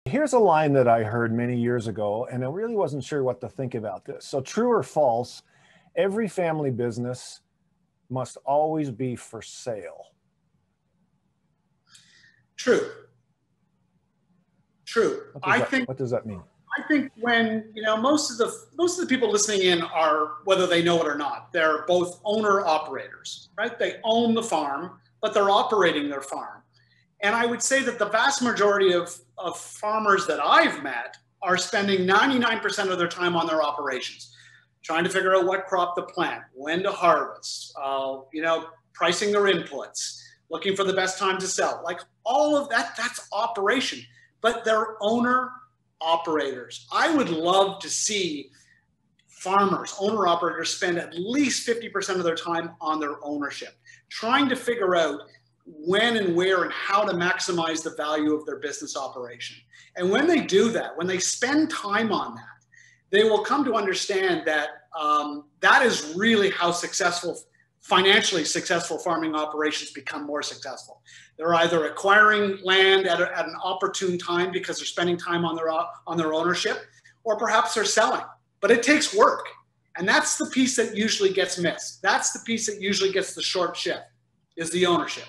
Here's a line that I heard many years ago, and I really wasn't sure what to think about this. So true or false, every family business must always be for sale. True. True. What does that mean? I think when, most of the people listening in are, whether they know it or not, they're both owner operators, right? They own the farm, but they're operating their farm. And I would say that the vast majority of farmers that I've met are spending 99% of their time on their operations, trying to figure out what crop to plant, when to harvest, pricing their inputs, looking for the best time to sell. Like all of that, that's operation, but they're owner operators. I would love to see farmers, owner operators, spend at least 50% of their time on their ownership, trying to figure out when and where and how to maximize the value of their business operation. And when they do that, when they spend time on that, they will come to understand that that is really how financially successful farming operations become more successful. They're either acquiring land at an opportune time because they're spending time on their ownership, or perhaps they're selling. But it takes work. And that's the piece that usually gets missed. That's the piece that usually gets the short shift, is the ownership.